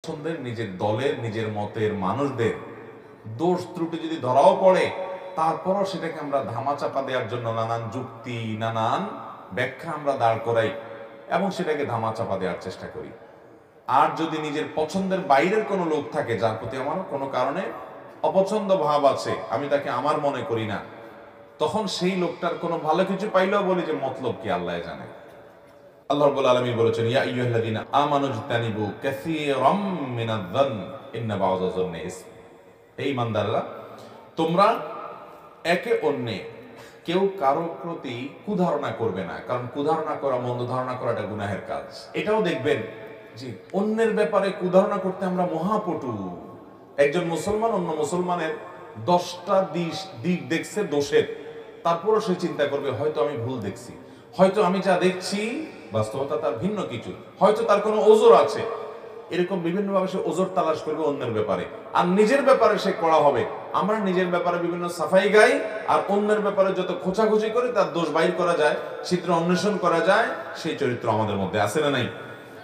পছন্দের নিজের দলের নিজের মতের মানুষদের দোষ ত্রুটি যদি ধরাও পড়ে, তারপরও সেটাকে আমরা ধামাচাপা দেওয়ার জন্য নানান যুক্তি নানান ব্যাখ্যা আমরা দাঁড় করাই এবং সেটাকে ধামাচাপা দেওয়ার চেষ্টা করি। আর যদি নিজের পছন্দের বাইরের কোনো লোক থাকে যার প্রতি আমার কোনো কারণে অপছন্দ ভাব আছে, আমি তাকে আমার মনে করি না, তখন সেই লোকটার কোনো ভালো কিছু পাইলেও বলি যে মতলব কি আল্লাহ জানে। আল্লাহ রাব্বুল আলামিন বলেছেন, ইয়া আইয়ুহাল্লাযীনা আমানু ইজতানিবু কাসীরাম মিনায-যন্ন ইন্না বা'যা-যন্নি ইসম। হে ঈমানদাররা, তোমরা একে অন্যে কেউ কারো প্রতি কুধারণা করবে না, কারণ কুধারণা করা, মন্দ ধারণা করা এটা গুনাহের কাজ। এটাও দেখবেন যে অন্যের ব্যাপারে কুধারণা করতে আমরা মহাপটু। একজন মুসলমান অন্য মুসলমানের 10টা দিক দেখছে দোষের, তারপরও সে চিন্তা করবে হয়তো আমি ভুল দেখছি, হয়তো আমি যা দেখছি বাস্তবতা তার ভিন্ন কিছু, হয়তো তার কোনো ওজর আছে। এরকম বিভিন্নভাবে সে ওজর তালাশ করবে অন্যের ব্যাপারে, আর নিজের ব্যাপারে সে কড়া হবে। আমরা নিজের ব্যাপারে বিভিন্ন সাফাই গাই, আর অন্যের ব্যাপারে যত খোঁচাখুচি করে তার দোষ বাইর করা যায়, চিত্র অন্বেষণ করা যায়, সেই চরিত্র আমাদের মধ্যে আছে না নাই?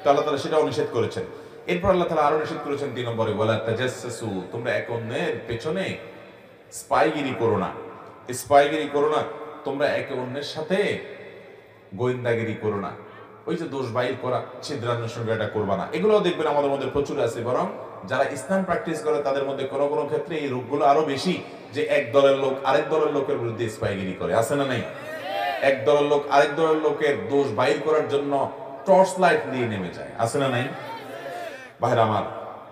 তো আল্লাহ তাআলা সেটাও নিষেধ করেছেন। এরপর আল্লাহ তাআলা আরো নিষেধ করেছেন 3 নম্বরে, ওয়ালা তাজাসসু, তোমরা এক অন্যের পেছনে স্পাইগিরি করো না। স্পাইগিরি করো না, তোমরা একে অন্যের সাথে গোয়েন্দাগিরি করো না। ওই যে দোষ বাইর করা, ছিদ্রান্বেষণ এটা করবা না। এগুলোও দেখবেন আমাদের মধ্যে প্রচুর আছে। বরং যারা ইসলাম প্র্যাকটিস করে তাদের মধ্যে কোনো কোনো ক্ষেত্রে এই রোগগুলো আরো বেশি, যে এক দলের লোক আরেক দলের লোকের বিরুদ্ধে স্পাইগিরি করে, আছে না নাই? এক দলের লোক আরেক দলের লোকের দোষ বাইর করার জন্য টর্চ লাইট দিয়ে নেমে যায়, আছে না নাই? ভাইরা আমার,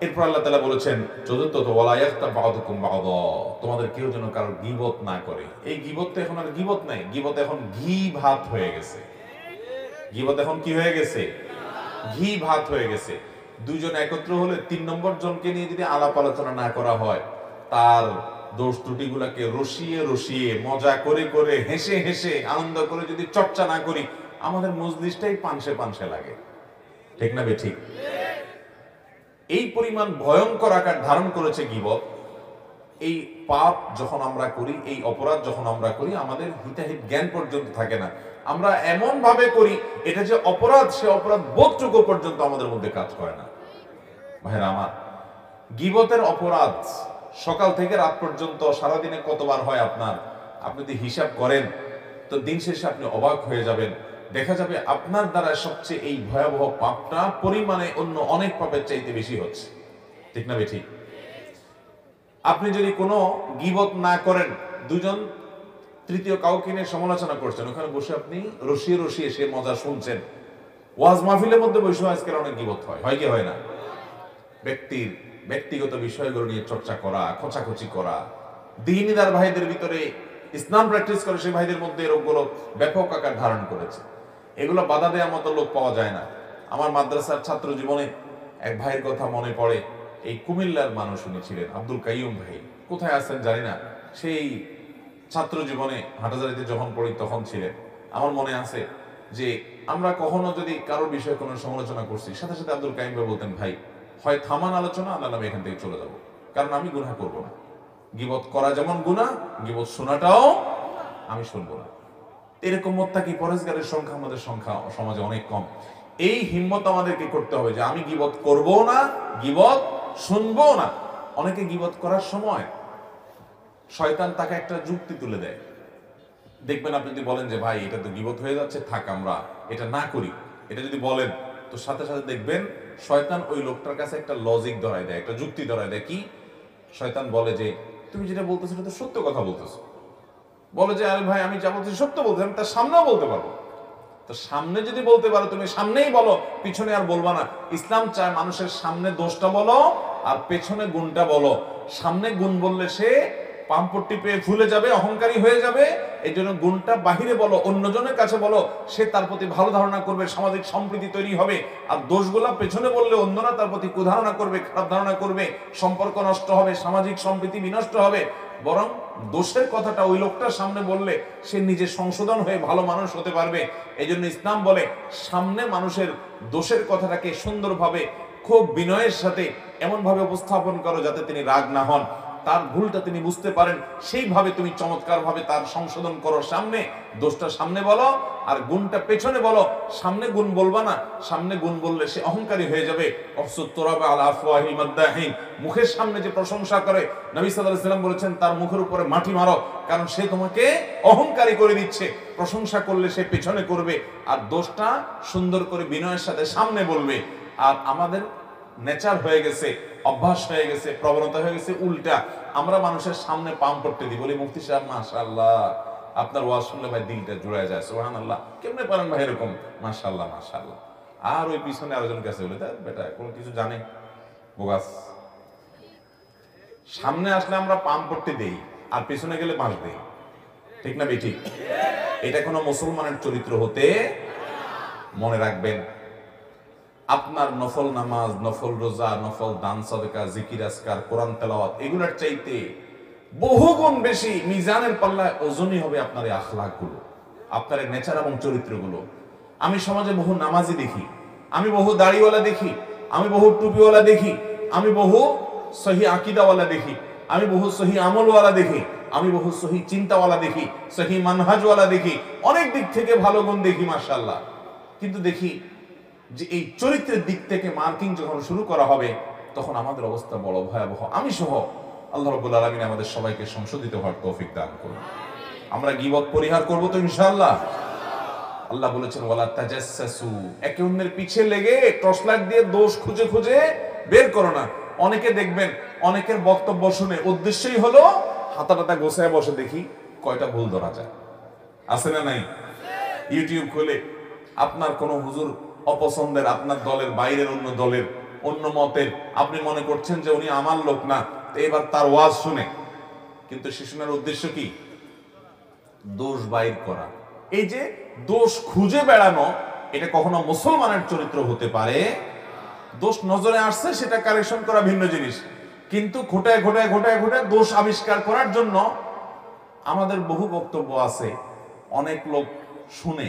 এরপর আল্লাহ তাআলা বলেছেন চতুর্থত, ওয়ালা ইয়াগতাব বা'দুকুম বা'দা, তোমাদের কেউ যেন কারো গীবত না করে। এই গীবত তো এখন আর গীবত নাই, গীবত এখন ঘি ভাত হয়ে গেছে। গীবত এখন কি হয়ে গেছে? ঘি ভাত হয়ে গেছে। দুইজন একত্র হলে 3 নম্বর জনকে নিয়ে যদি আলাপ আলোচনা না করা হয়, তার দোষ ত্রুটিগুলোকে রসিয়ে রসিয়ে, মজা করে করে, হেসে হেসে, আনন্দ করে যদি চর্চা না করি, আমাদের মজলিসটাই পানসে পানসে লাগে। ঠিক না বে ঠিক? এই পরিমাণ ভয়ঙ্কর আকার ধারণ করেছে গীবত। এই পাপ যখন আমরা করি, এই অপরাধ যখন আমরা করি, আমাদের হিতাহিত জ্ঞান পর্যন্ত থাকে না। আমরা এমন ভাবে করি এটা যে অপরাধ, সে অপরাধ বোধটুকু পর্যন্ত আমাদের মধ্যে কাজ করে না। ভাইরা আমার, গীবতের অপরাধ সকাল থেকে রাত পর্যন্ত সারাদিনে কতবার হয় আপনার, আপনি যদি হিসাব করেন তো দিন শেষে আপনি অবাক হয়ে যাবেন। দেখা যাবে আপনার দ্বারা সবচেয়ে এই ভয়াবহ পাপটা পরিমাণে অন্য অনেক পাপের চাইতে বেশি হচ্ছে। ঠিক না বেঠিক? আপনি যদি কোনো গীবত না করেন, দুজন তৃতীয় কাউকে নিয়ে সমালোচনা করছেন, ওখানে বসে আপনি রসিয়ে রসিয়ে সে মজা শুনছেন। ওয়াজ মাহফিলের মধ্যে বসে আজকাল অনেক গীবত হয় কি হয় না? ব্যক্তির ব্যক্তিগত বিষয়গুলো নিয়ে চর্চা করা, খোঁচাখুচি করা, দ্বীনদার ভাইদের ভিতরে ইসলাম প্র্যাকটিস করে সেই ভাইদের মধ্যে রোগগুলো ব্যাপক আকার ধারণ করেছে। এগুলো বাধা দেওয়ার মতো লোক পাওয়া যায় না। আমার মাদ্রাসার ছাত্র জীবনে এক ভাইয়ের কথা মনে পড়ে। এই কুমিল্লার মানুষ উনি ছিলেন, আব্দুল কাইয়ুম ভাই। কোথায় আছেন জানি না, সেই ছাত্র জীবনে হাটাজারিতে যখন পড়ি তখন ছিলেন। আমার মনে আছে যে আমরা কখনো যদি কারোর বিষয়ে কোনো সমালোচনা করছি, সাথে সাথে আব্দুল কাইয়ুম ভাই বলতেন, ভাই হয় থামান আলোচনা, আল্লাহ আমি এখান থেকে চলে যাব, কারণ আমি গুনাহ করব না। গীবত করা যেমন গুনাহ, গীবত শোনাটাও আমি শুনবো না। এরকম মুত্তাকি পরহেজগারের সংখ্যা আমাদের সমাজে অনেক কম। এই হিম্মত আমাদেরকে করতে হবে যে আমি গীবত করবো না, গীবত শুনবো না। অনেকে গীবত করার সময় শয়তান তাকে একটা যুক্তি তুলে দেয়। দেখবেন আপনি যদি বলেন যে ভাই এটা তো গীবত হয়ে যাচ্ছে, থাক আমরা এটা না করি, এটা যদি বলেন তো সাথে সাথে দেখবেন শয়তান ওই লোকটার কাছে একটা লজিক ধরায় দেয়, একটা যুক্তি ধরায় দেয়। কি? শয়তান বলে যে তুমি যেটা বলতেছো এটা তো সত্য কথা বলতেছো। বলে যে আরে ভাই আমি যা বলছি সত্য বলছি, আমি তার সামনেও বলতে পারবো। তো সামনে যদি বলতে পারো, তুমি সামনেই বলো, পিছনে আর বলবা না। ইসলাম চায় মানুষের সামনে দোষটা বলো আর পেছনে গুণটা বলো। সামনে গুণ বললে সে পাম্পট্টি পেয়ে ভুলে যাবে, অহংকারী হয়ে যাবে। এই জন্য গুণটা বাহিরে বলো, অন্যজনের কাছে বলো, সে তার প্রতি ভালো ধারণা করবে, সামাজিক সম্প্রীতি তৈরি হবে। আর দোষগুলা পেছনে বললে অন্যরা তার প্রতি কুধারণা করবে, খারাপ ধারণা করবে, সম্পর্ক নষ্ট হবে, সামাজিক সম্প্রীতি বিনষ্ট হবে। বরং দোষের কথাটা ওই লোকটার সামনে বললে সে নিজে সংশোধন হয়ে ভালো মানুষ হতে পারবে। এই জন্য ইসলাম বলে সামনে মানুষের দোষের কথাটাকে সুন্দরভাবে, খুব বিনয়ের সাথে এমন ভাবে উপস্থাপন করো যাতে তিনি রাগ না হন। তার ভুলটা তিনি বুঝতে পারেন, সেইভাবে তুমি চমৎকার ভাবে তার সংশোধন করো। সামনে দোষটা সামনে বলো, আর গুণটা পেছনে বলো। সামনে গুণ বলবা না, সামনে গুণ বললে সে অহংকারী হয়ে যাবে। মুখের সামনে যে প্রশংসা করে, নবী সাল্লাল্লাহু আলাইহি ওয়াসাল্লাম বলেছেন তার মুখের উপরে মাটি মারো, কারণ সে তোমাকে অহংকারী করে দিচ্ছে। প্রশংসা করলে সে পেছনে করবে, আর দোষটা সুন্দর করে বিনয়ের সাথে সামনে বলবে। আর আমাদের নেচার হয়ে গেছে, অভ্যাস হয়ে গেছে, প্রবণতা হয়ে গেছে উল্টা। আমরা মানুষের সামনে পাম করতে দিই, বলি মুফতি সাহেব মাশাআল্লাহ, আপনার ওয়াজ শুনলে ভাই দিলটা জুড়ে যায়, সুবহানাল্লাহ, কেমনে পারেন ভাই এরকম, মাশাআল্লাহ মাশাআল্লাহ। আর ওই পিছনে আরেকজন কাছে বলে, তা বেটা কোন কিছু জানে, বোগাস। সামনে আসলে আমরা পাম করতে দেই, আর পিছনে গেলে বাঁশ দেই, ঠিক না বেঠিক? এটা কোনো মুসলমানের চরিত্র হতে, মনে রাখবেন। আপনার নফল নামাজ, নফল রোজা, নফল দান সাদকা, জিকির আজকার, কোরআন তেলাওয়াত, এগুলোর চাইতে বহুগুণ বেশি মিজানের পাল্লায় ওজনই হবে আপনার এই আখলাকগুলো, আপনার এই নেচার এবং চরিত্রগুলো। আমি সমাজে বহু নামাজি দেখি, আমি বহু দাড়িওয়ালা দেখি, আমি বহু টুপিওয়ালা দেখি, আমি বহু সহি আকীদাওয়ালা দেখি, আমি বহু সহি আমলওয়ালা দেখি, আমি বহু সহি চিন্তাওয়ালা দেখি, সহি মানহাজওয়ালা দেখি, অনেক দিক থেকে ভালো গুণ দেখি মাশাআল্লাহ। কিন্তু দেখি যে এই চরিত্রের দিক থেকে মার্কিং যখন শুরু করা হবে, তখন আমাদের অবস্থা বড় ভয়াবহ। আমি সহ আল্লাহ রাব্বুল আলামিন আমাদের সবাইকে সংশোধিত হওয়ার তৌফিক দান করুন। আমরা গীবত পরিহার করব তো ইনশাআল্লাহ। আল্লাহ বলেছেন ওয়ালা তাজাসসু, একে অন্যের পিছে লেগে টর্চলাইট দিয়ে দোষ খুঁজে খুঁজে বের করো না। অনেকে দেখবেন অনেকের বক্তব্য শুনে উদ্দেশ্যই হলো হাতাটাতা গোছায় বসে দেখি কয়টা ভুল ধরা যায়, আছে না নাই? ইউটিউব খুলে আপনার কোন হুজুর অপছন্দের, আপনার দলের বাইরের অন্য দলের, অন্য মতের, আপনি মনে করছেন যে উনি আমার লোক না, এবার তার ওয়াজ শুনে, কিন্তু সে শোনার উদ্দেশ্য কি? দোষ বাইর করা। এই যে দোষ খুঁজে বেড়ানো, এটা কখনো মুসলমানের চরিত্র হতে পারে? দোষ নজরে আসছে সেটা কারেকশন করা ভিন্ন জিনিস, কিন্তু ঘোটায় ঘোটায় ঘোটায় ঘোটায় দোষ আবিষ্কার করার জন্য আমাদের বহু বক্তব্য আছে, অনেক লোক শুনে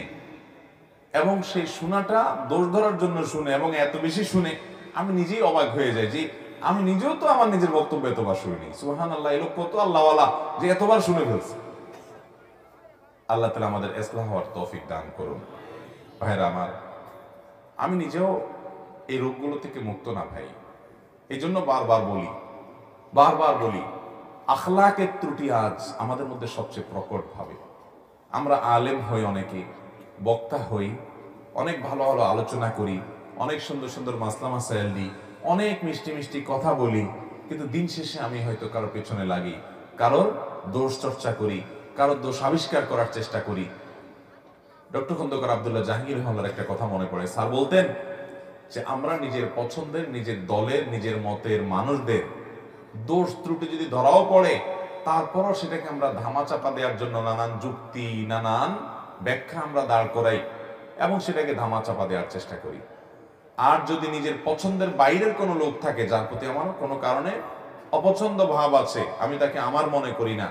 এবং সেই শোনাটা দোষ ধরার জন্য শুনে, এবং এত বেশি শুনে আমি নিজেই অবাক হয়ে যাই যে আমি নিজেও তো আমার নিজের বক্তব্য এতবার শুনিনি। সুবহানাল্লাহ, এই লোক কত আল্লাহওয়ালা যে এতবার শুনে ফেলছে। আল্লাহ তাআলা আমাদের ইসলাহ হওয়ার তৌফিক দান করুন। ভাইরা আমার, আমি নিজেও এই রোগগুলো থেকে মুক্ত না ভাই, এই জন্য বারবার বলি আখলাকের ত্রুটি আজ আমাদের মধ্যে সবচেয়ে প্রকট ভাবে। আমরা আলেম হই, অনেকে বক্তা হই, অনেক ভালো ভালো আলোচনা করি, অনেক সুন্দর সুন্দর মাসলা মাসাইল দিই, অনেক মিষ্টি মিষ্টি কথা বলি, কিন্তু দিন শেষে আমি হয়তো কারোর পেছনে লাগি, কারোর দোষ চর্চা করি, কারোর দোষ আবিষ্কার করার চেষ্টা করি। ডক্টর খন্দকার আব্দুল্লাহ জাহাঙ্গীর রহমানের একটা কথা মনে পড়ে। স্যার বলতেন যে আমরা নিজের পছন্দের, নিজের দলের, নিজের মতের মানুষদের দোষ ত্রুটি যদি ধরাও পড়ে, তারপরও সেটাকে আমরা ধামাচাপা দেওয়ার জন্য নানান যুক্তি, নানান ব্যাখ্যা আমরা দাঁড় করাই এবং সেটাকে ধামাচাপা দেওয়ার চেষ্টা করি। আর যদি নিজের পছন্দের বাইরের কোনো লোক থাকে, যার প্রতি আমার কোনো কারণে অপছন্দ ভাব আছে, আমি তাকে আমার মনে করি না,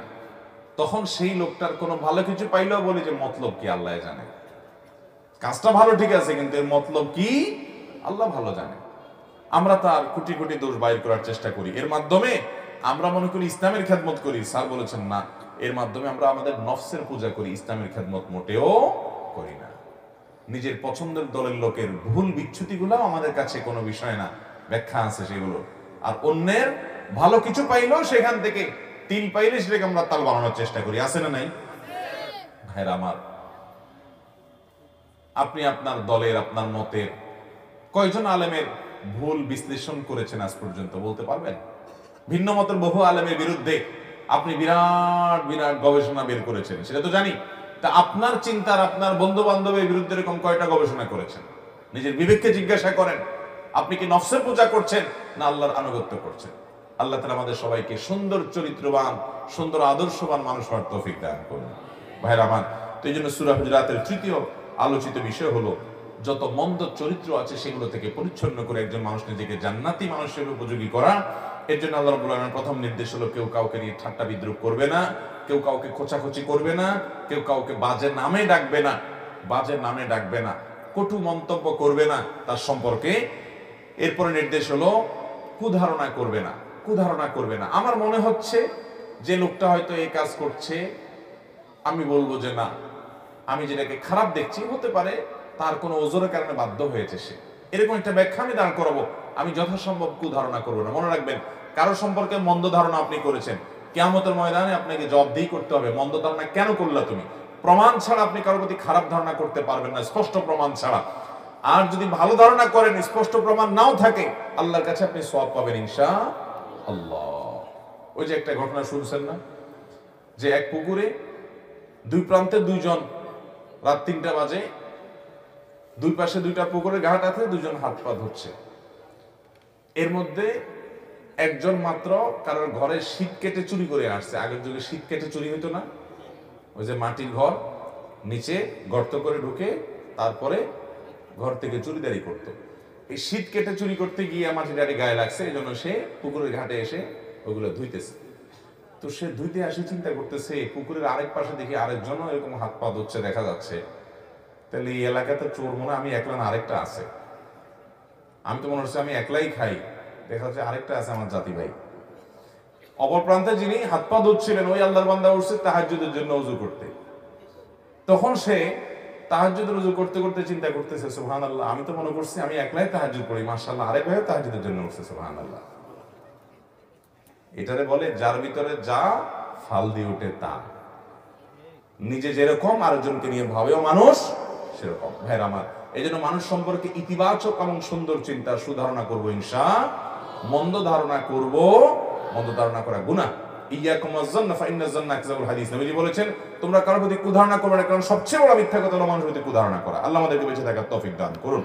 তখন সেই লোকটার কোনো ভালো কিছু পাইলেও বলি যে মতলব কি আল্লাহ জানে, কাজটা ভালো ঠিক আছে, কিন্তু এর মতলব কি আল্লাহ ভালো জানে। আমরা তার কোটি কোটি দোষ বাইর করার চেষ্টা করি, এর মাধ্যমে আমরা মনে করি ইসলামের খেদমত করি। স্যার বলেছেন না, এর মাধ্যমে আমরা আমাদের নফসের পূজা করি, ইসলামের খেদমত মোটেও করি না। নিজের পছন্দের দলের লোকের ভুল বিচ্যুতিগুলো আমাদের কাছে কোনো বিষয় না, ব্যাখ্যা আছে সেগুলো। আর অন্যের ভালো কিছু পাইলেও সেখান থেকে তিল পাইলে সেটাকে আমরা তাল বানানোর চেষ্টা করি, আছে না নাই? ভাইরা আমার, আপনি আপনার দলের, আপনার মতের কয়জন আলেমের ভুল বিশ্লেষণ করেছেন আজ পর্যন্ত বলতে পারবেন? ভিন্ন মতের বহু আলেমের বিরুদ্ধে আপনি বিরাট বিরাট গবেষণা বের করেছেন, সেটা তো জানি। তা আপনার চিন্তার, আপনার বন্ধু বান্ধবের বিরুদ্ধে এরকম কয়টা গবেষণা করেছেন? নিজের বিবেককে জিজ্ঞাসা করেন, আপনি কি নফসের পূজা করছেন না আল্লাহর আনুগত্য করছেন? আল্লাহ তাআলা আমাদের সবাইকে সুন্দর চরিত্রবান, সুন্দর আদর্শবান মানুষ হওয়ার তৌফিক দান করুন। ভাইরা আমার, তো এই জন্য সূরা হুজুরাতের তৃতীয় আলোচিত বিষয় হলো যত মন্দ চরিত্র আছে সেগুলো থেকে পরিচ্ছন্ন করে একজন মানুষ নিজেকে জান্নাতি মানুষের উপযোগী করা। এর জন্য আল্লাহ রাব্বুল আলামিনের প্রথম নির্দেশ হলো কেউ কাউকে নিয়ে ঠাট্টা বিদ্রুপ করবে না, কেউ কাউকে খোঁচাখুচি করবে না, কেউ কাউকে বাজে নামে ডাকবে না, বাজে নামে ডাকবে না, কটু মন্তব্য করবে না তার সম্পর্কে। এরপরে নির্দেশ হলো কুধারণা করবে না। কুধারণা করবে না। আমার মনে হচ্ছে যে লোকটা হয়তো এই কাজ করছে, আমি বলবো যে না, আমি যেটাকে খারাপ দেখছি, হতে পারে তার কোনো ওজোরের কারণে বাধ্য হয়েছে সে, এরকম একটা ব্যাখ্যা আমি দাঁড় করাবো। আমি যথাসম্ভব কুধারণা করবো না। মনে রাখবেন, কারো সম্পর্কে মন্দ ধারণা আপনি করেছেন, কিয়ামতের ময়দানে আপনাকে জবাবদিহি করতে হবে, মন্দ ধারণা কেন করলা তুমি। প্রমাণ ছাড়া আপনি কারোর প্রতি খারাপ ধারণা করতে পারবেন না, স্পষ্ট প্রমাণ ছাড়া। আর যদি ভালো ধারণা করেন, স্পষ্ট প্রমাণ নাও থাকে, আল্লাহর কাছে আপনি সওয়াব পাবেন ইনশাআল্লাহ। ওই যে একটা ঘটনা শুনছেন না, যে এক পুকুরে দুই প্রান্তে দুইজন, রাত 3টা বাজে, দুই পাশে দুইটা পুকুরের ঘাট আছে, দুজন হাত পা ধরছে। এর মধ্যে একজন মাত্র কারোর ঘরে শীত কেটে চুরি করে আসছে। আগের যুগে শীত কেটে চুরি হইতো না, ওই যে মাটির ঘর, নিচে গর্ত করে ঢুকে তারপরে ঘর থেকে চুরিদারি করতো। এই শীত কেটে চুরি করতে গিয়ে মাটিটারি গায়ে লাগছে, এই জন্য সে পুকুরের ঘাটে এসে ওগুলো ধুইতেছে। তো সে ধুইতে আসে চিন্তা করতেছে, পুকুরের আরেক পাশে দেখি আরেকজনও এরকম হাত পা ধুচ্ছে দেখা যাচ্ছে, তাহলে এই এলাকাতে চোর মনে হয় আমি একলা না আরেকটা আছে। আমি তো মনে হচ্ছে আমি একলাই খাই, দেখা যাচ্ছে আরেকটা আছে আমার জাতি ভাই। অপর প্রান্তে যিনি হাত পা ধুচ্ছিলেন, ওই আল্লাহর বান্দা উঠছে তাহাজ্জুদের জন্য ওযু করতে। তখন সে তাহাজ্জুদের ওযু করতে করতে চিন্তা করতেছে, সুবহানাল্লাহ, আমি তো মনে করছি আমি একলাই তাহাজ্জুদ পড়ি, মাশাআল্লাহ আরেক ভাই তাহাজ্জুদের জন্য উঠছে, সুবহানাল্লাহ। এটারে বলে যার ভিতরে যা ফাল দিয়ে ওঠে তা। নিজে যেরকম আরেকজনকে নিয়ে ভাবেও মানুষ সেরকম। ভাইরা আমার, এই জন্য মানুষ সম্পর্কে ইতিবাচক এবং সুন্দর চিন্তা, সুধারণা করবো ইনশাআল্লাহ। মন্দ ধারণা করব, মন্দ ধারণা করা গুনাহ। ইয়াকুম আয-যান্না ফাইন্না আয-যান্না আকযাবুল হাদিস। নবীজি বলেছেন, তোমরা কারোর প্রতি কুধারণা করবে না, কারণ সবচেয়ে বড় মিথ্যা কথা হলো মানুষের প্রতি কুধারণা করা। আল্লাহ আমাদেরকে বেঁচে থাকার তৌফিক দান করুন।